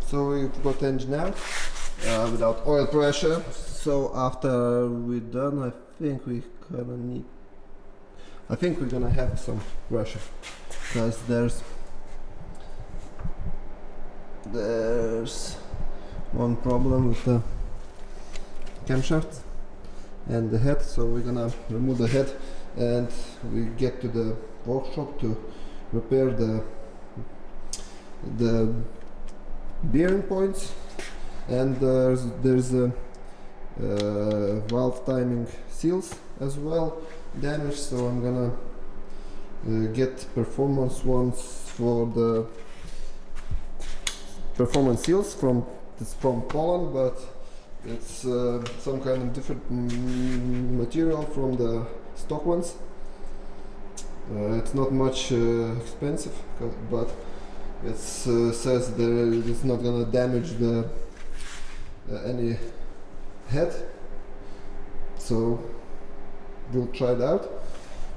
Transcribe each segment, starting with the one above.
So we've got engine out without oil pressure. So after we're done, I think we're gonna have some pressure, because there's one problem with the camshaft and the head. So we're gonna remove the head and we get to the workshop to repair the bearing points, and there's a valve timing seals as well damaged. So I'm gonna get performance ones for the performance seals from Poland, but it's some kind of different material from the stock ones. It's not much expensive, but it says that it's not gonna damage the any head. So we'll try it out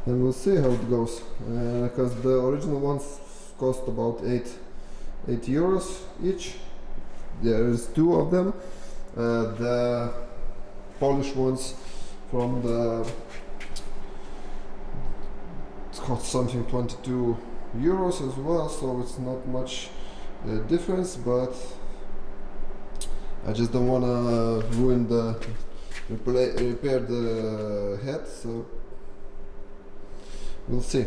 and we'll see how it goes, because the original ones cost about 8 euros each. There's 2 of them. The Polish ones from the, it's cost something 22 euros as well, so it's not much difference, but I just don't want to ruin the repair the head, so we'll see.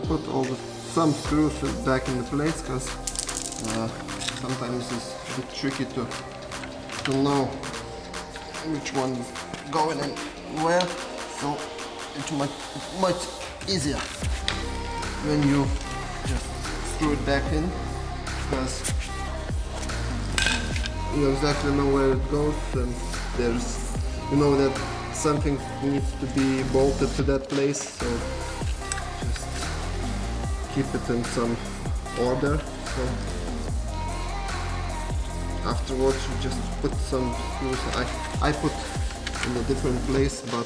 Put some screws back in the place, because sometimes it's a bit tricky to know which one is going and where, so it's much easier when you just screw it back in, because you exactly know where it goes, and you know that something needs to be bolted to that place, so keep it in some order. So afterwards you just put some screws. I put in a different place, but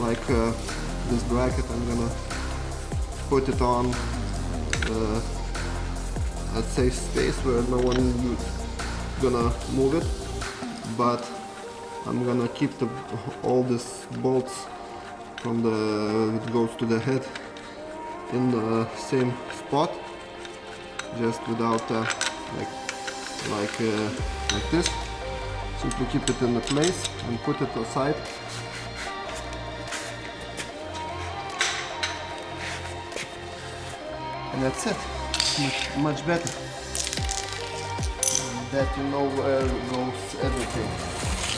like this bracket, I'm gonna put it on a safe space where no one is gonna move it, but I'm gonna keep all these bolts from it goes to the head in the same spot, just without like this. Simply keep it in the place and put it aside. And that's it. Much better. And that you know where goes everything.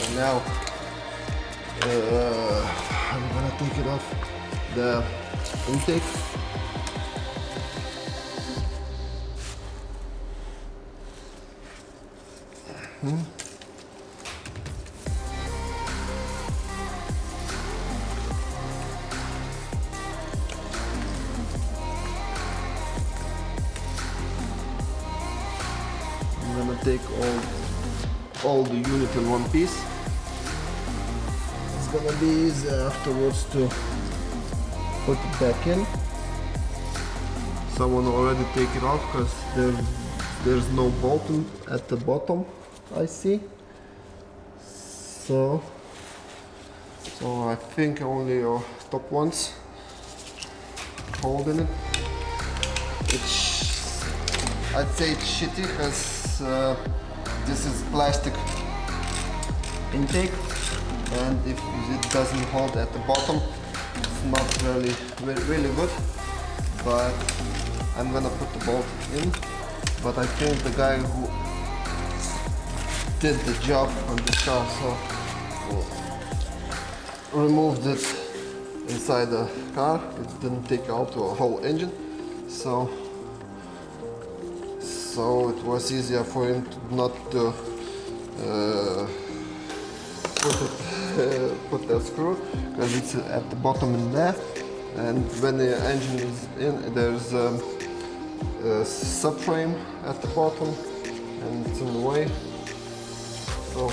And now I'm gonna take it off the intake. I'm gonna take all the unit in one piece. It's gonna be easy afterwards to put it back in. Someone already take it off, because there's no bolt at the bottom, I see. So I think only your top ones holding it. I'd say it's shitty, because this is plastic intake, and if it doesn't hold at the bottom, it's not really good. But I'm gonna put the bolt in. But I think the guy who did the job on this car, so removed it inside the car. It didn't take out the whole engine, so it was easier for him to not to put the screw, because it's at the bottom in there, and when the engine is in, there's a subframe at the bottom and it's in the way. So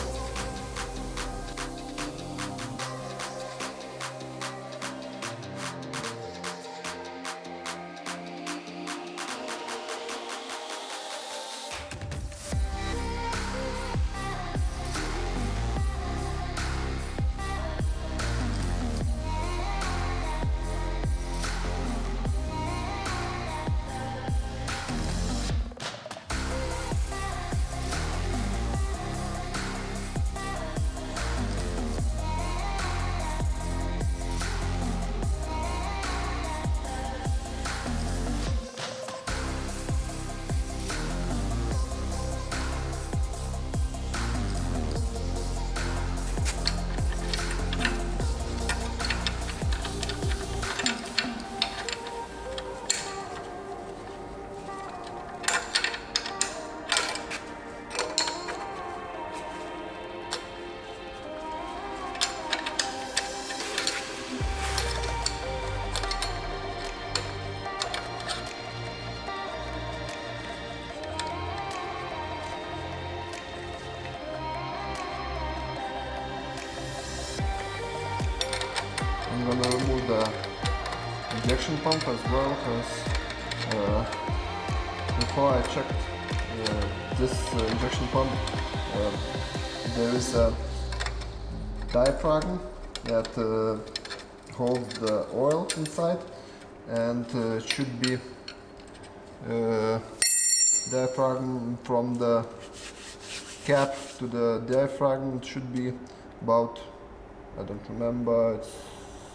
I'm gonna remove the injection pump as well, because before I checked this injection pump, there is a diaphragm that holds the oil inside, and it should be diaphragm from the cap to the diaphragm. It should be about, I don't remember, it's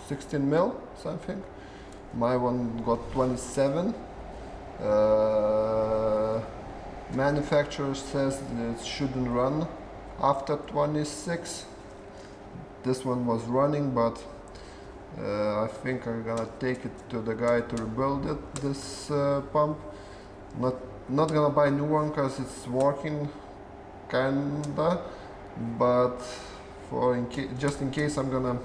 16 mil something. My one got 27. Manufacturer says it shouldn't run after 26. This one was running, but I think I'm gonna take it to the guy to rebuild it, this pump. Not gonna buy a new one because it's working kinda, but just in case, I'm gonna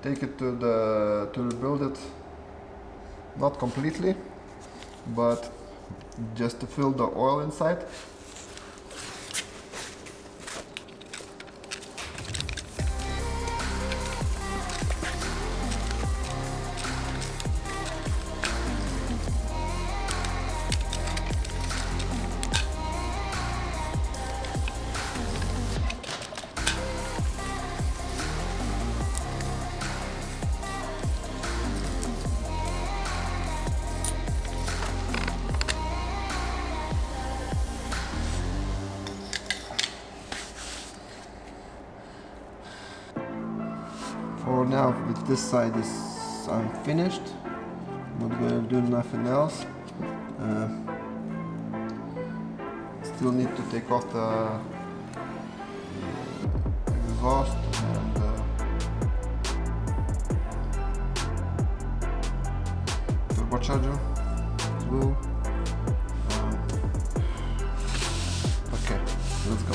take it to rebuild it, not completely, but just to fill the oil inside. For now, with this side I'm finished. Not gonna do nothing else. Still need to take off the exhaust and turbocharger as well. Okay, let's go.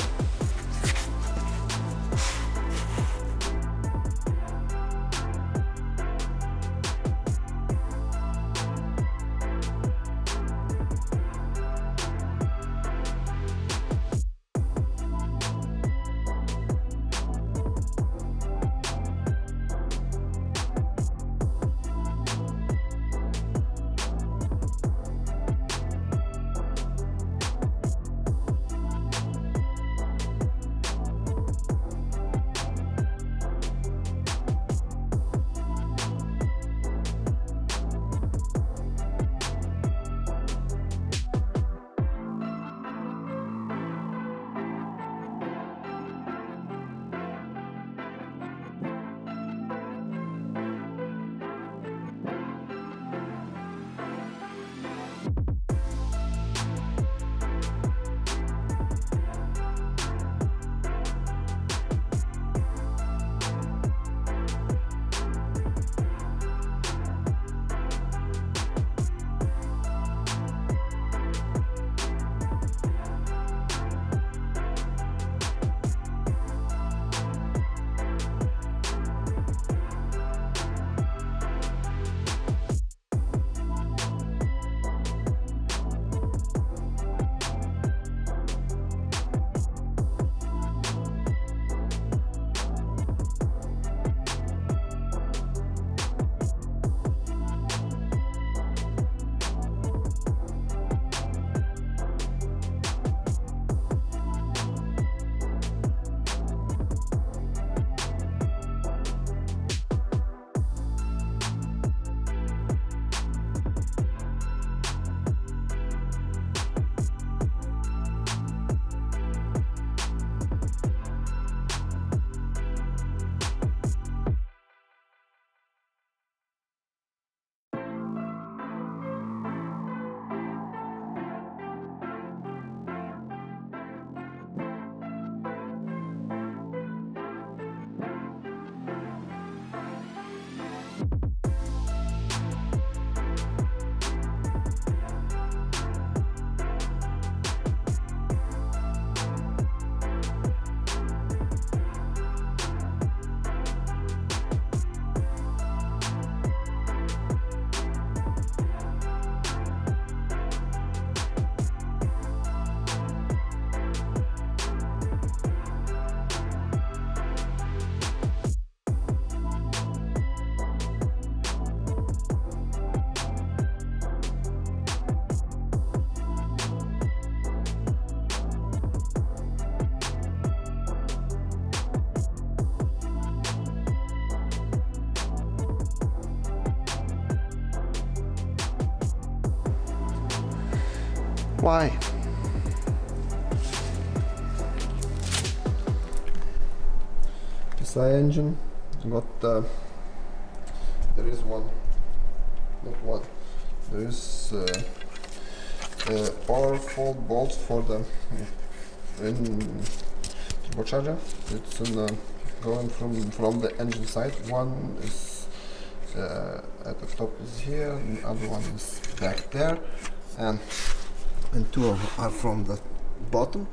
Why? SI engine got there is one, not one. There is powerful bolts for the turbocharger. It's in, going from the engine side. One is at the top is here, and the other one is back there, and two are from the bottom.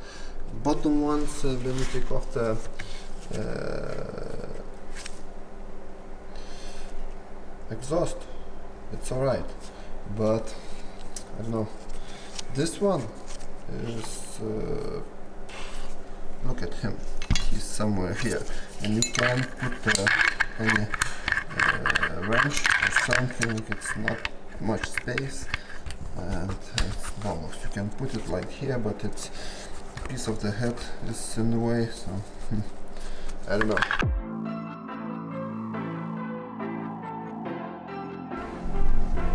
Bottom ones, when you take off the exhaust, it's alright, but I don't know. This one is look at him, he's somewhere here, and you can put any wrench or something. It's not much space, and it's almost, you can put it like here, but it's a piece of the head is in the way, so I don't know.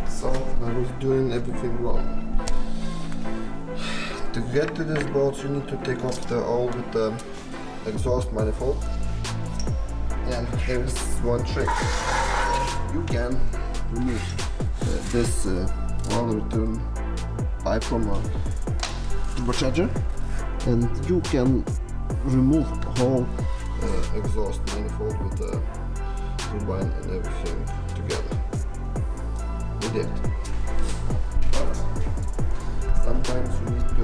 So I was doing everything wrong. To get to these bolts, you need to take off the all with the exhaust manifold. And there is one trick. You can remove this oil return pipe from a turbocharger, and you can remove whole exhaust manifold with the turbine and everything together. With it. But sometimes you need to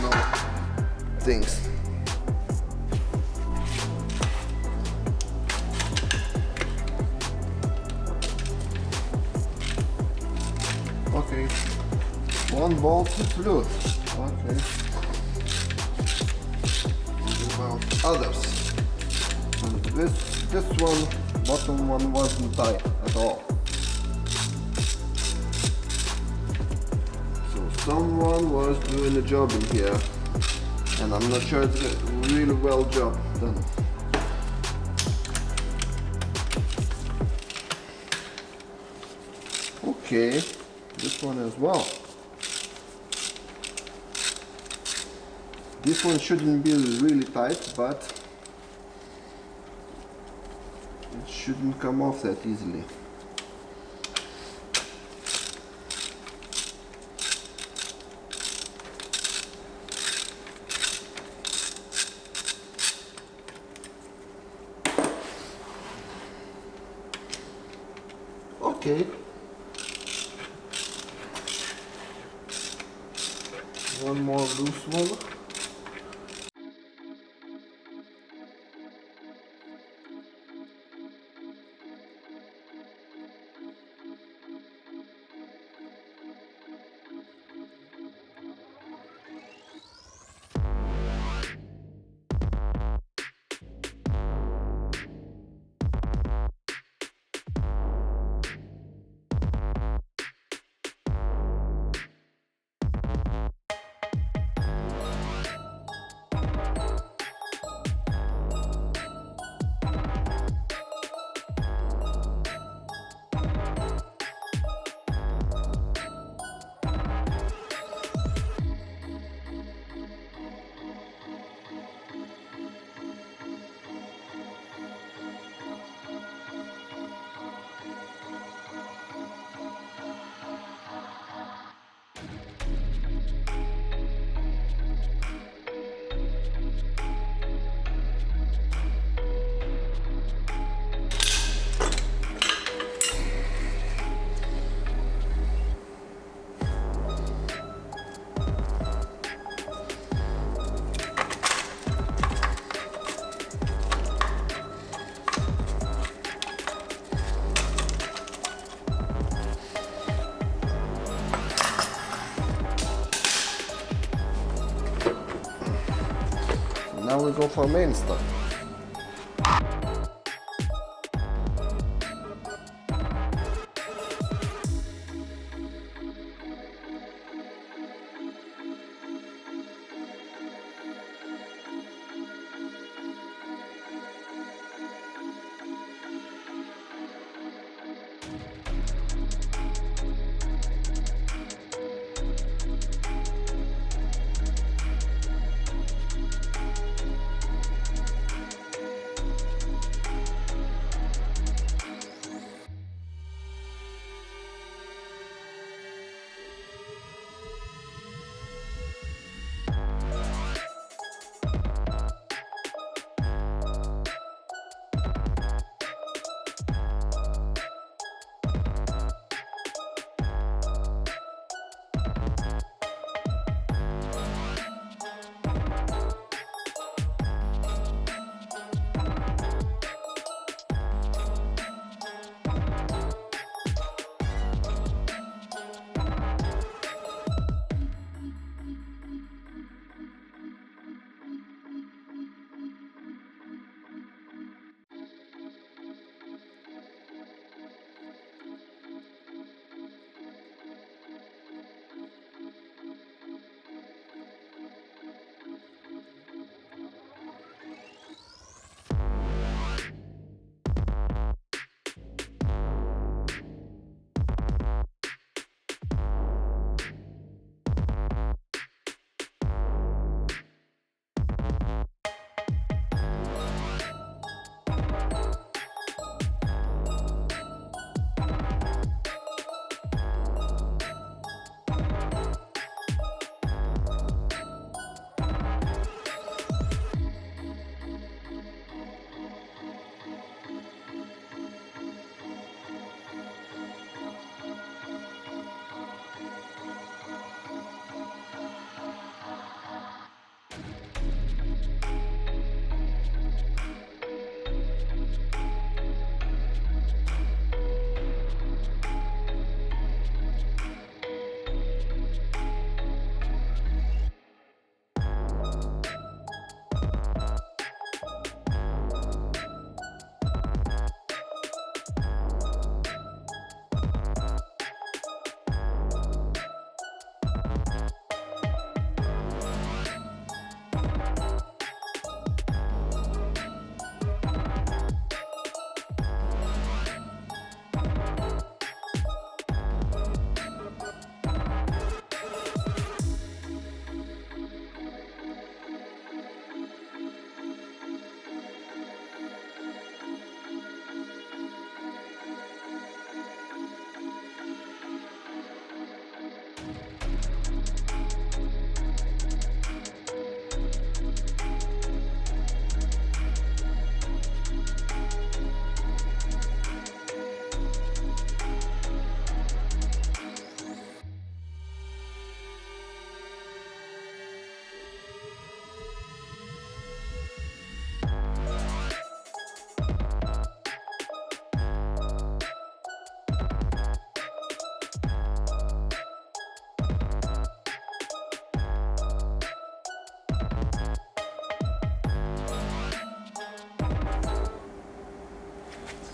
know things. Okay, one bolt is loose. Okay. What about others? And this one, bottom one, wasn't tight at all. So someone was doing a job in here, and I'm not sure it's a really well job done. Okay, this one as well. This one shouldn't be really tight, but it shouldn't come off that easily. Okay. One more loose one. Now we go for main stuff.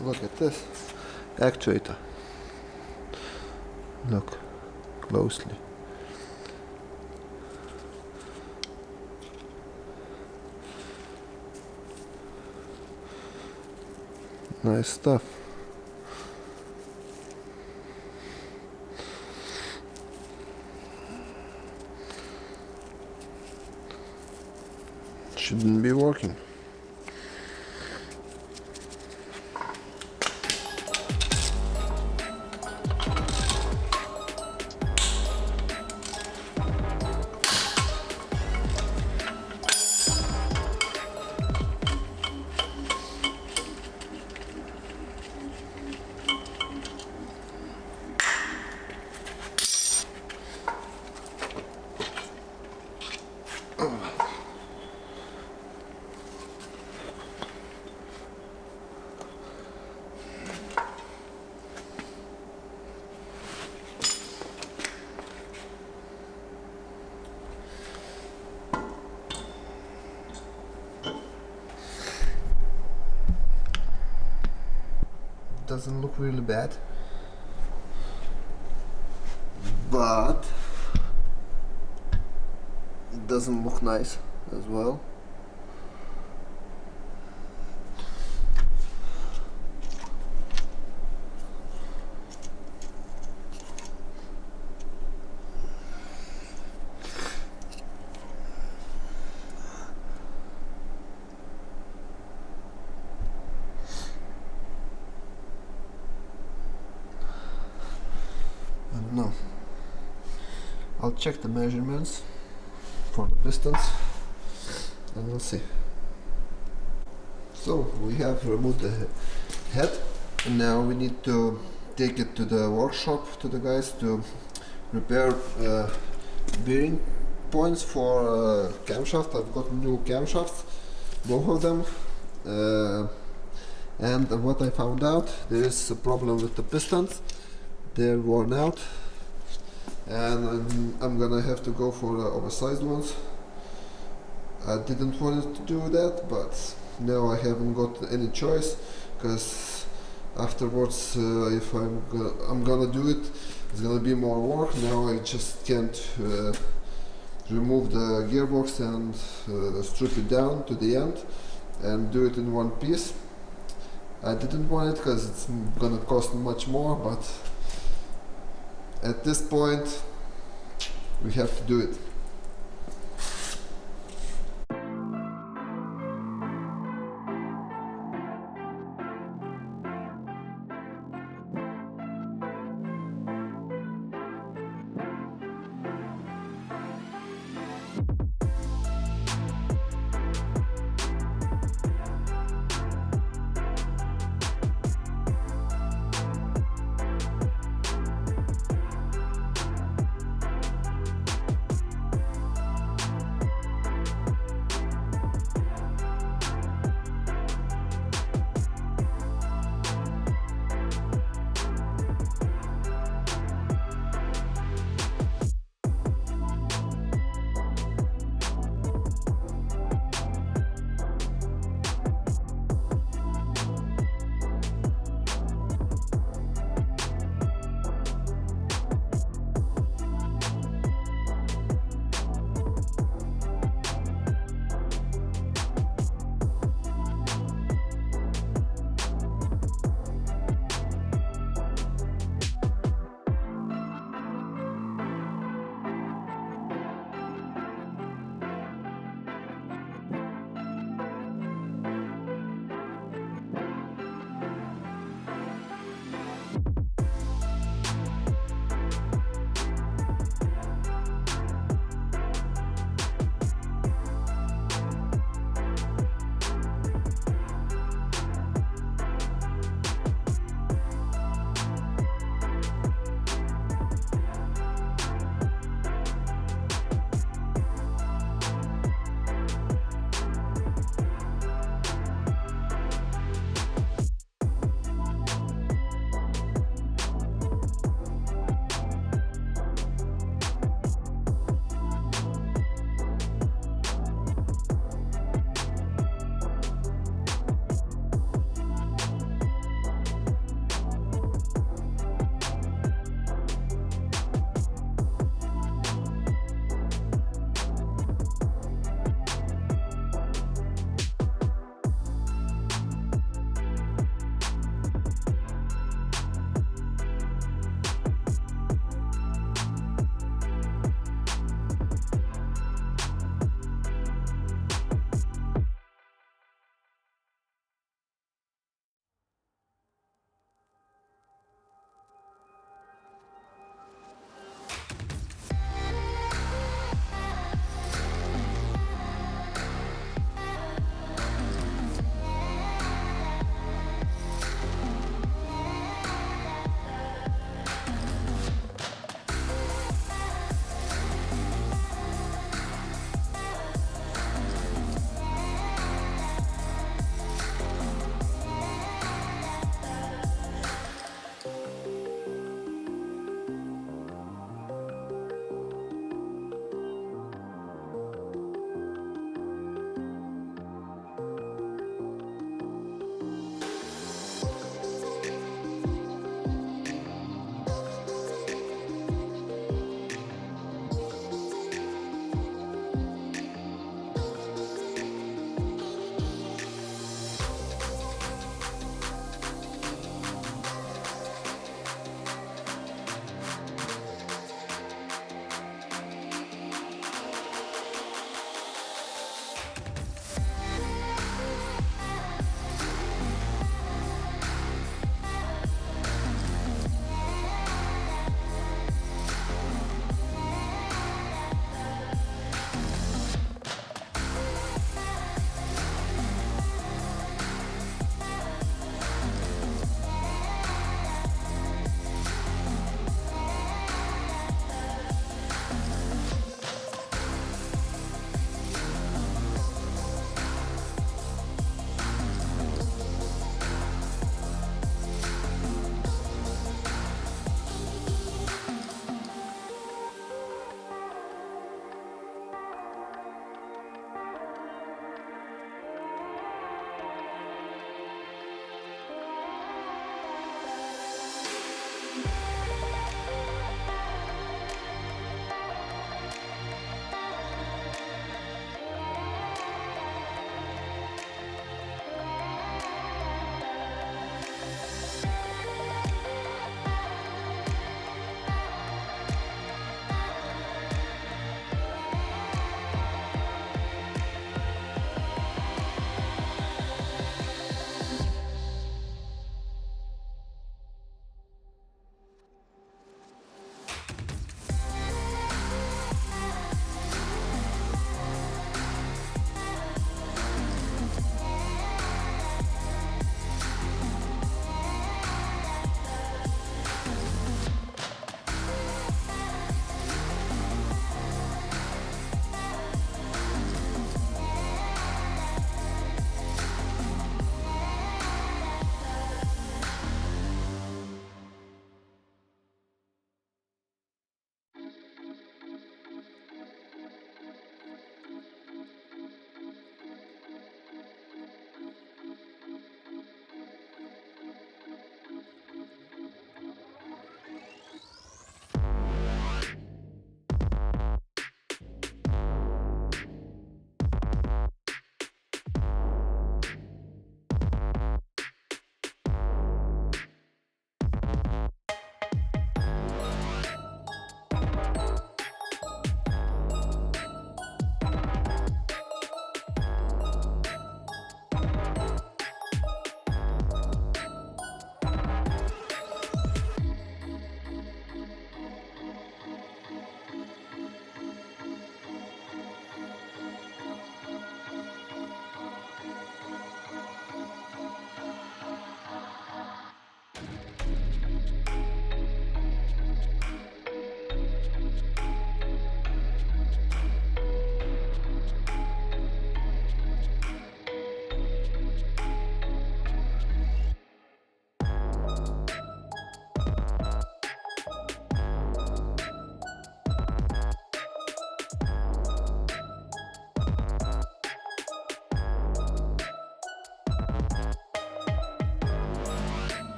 Look at this actuator. Look closely. Nice stuff. Shouldn't be working. Doesn't look really bad, but it doesn't look nice as well. No, I'll check the measurements for the pistons and we'll see. So we have removed the head and now we need to take it to the workshop to the guys to repair bearing points for camshaft. I've got new camshafts, both of them, and what I found out, there is a problem with the pistons. They're worn out and I'm gonna have to go for the oversized ones. I didn't want to do that, but now I haven't got any choice, because afterwards if I'm gonna do it, it's gonna be more work. Now I just can't remove the gearbox and strip it down to the end and do it in one piece. I didn't want it because it's gonna cost much more, but at this point we have to do it.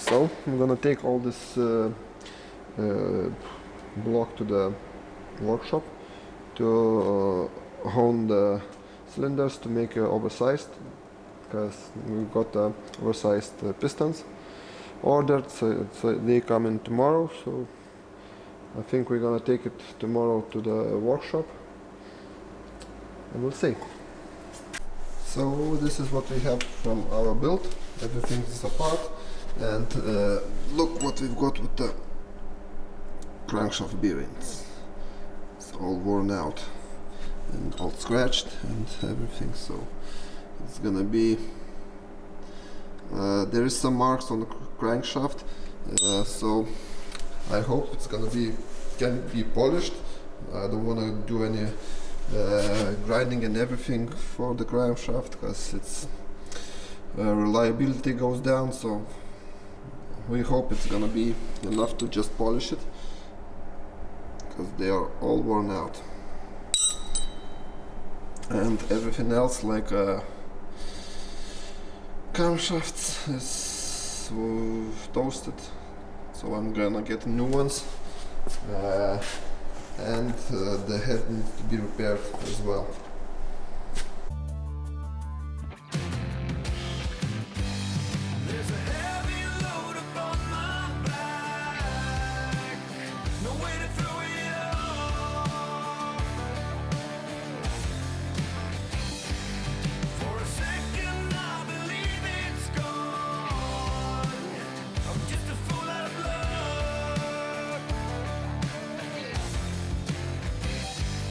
So I'm gonna take all this block to the workshop to hone the cylinders to make oversized, because we've got oversized pistons ordered, so they come in tomorrow. So I think we're gonna take it tomorrow to the workshop and we'll see. So this is what we have from our build. Everything is apart, and look what we've got with the crankshaft bearings. It's all worn out and all scratched and everything, so it's gonna be there is some marks on the crankshaft, so I hope it's gonna can be polished. I don't want to do any grinding and everything for the crankshaft, because its reliability goes down, so we hope it's gonna be enough to just polish it, because they are all worn out. And everything else, like camshafts, is toasted, so I'm gonna get new ones, and the head needs to be repaired as well.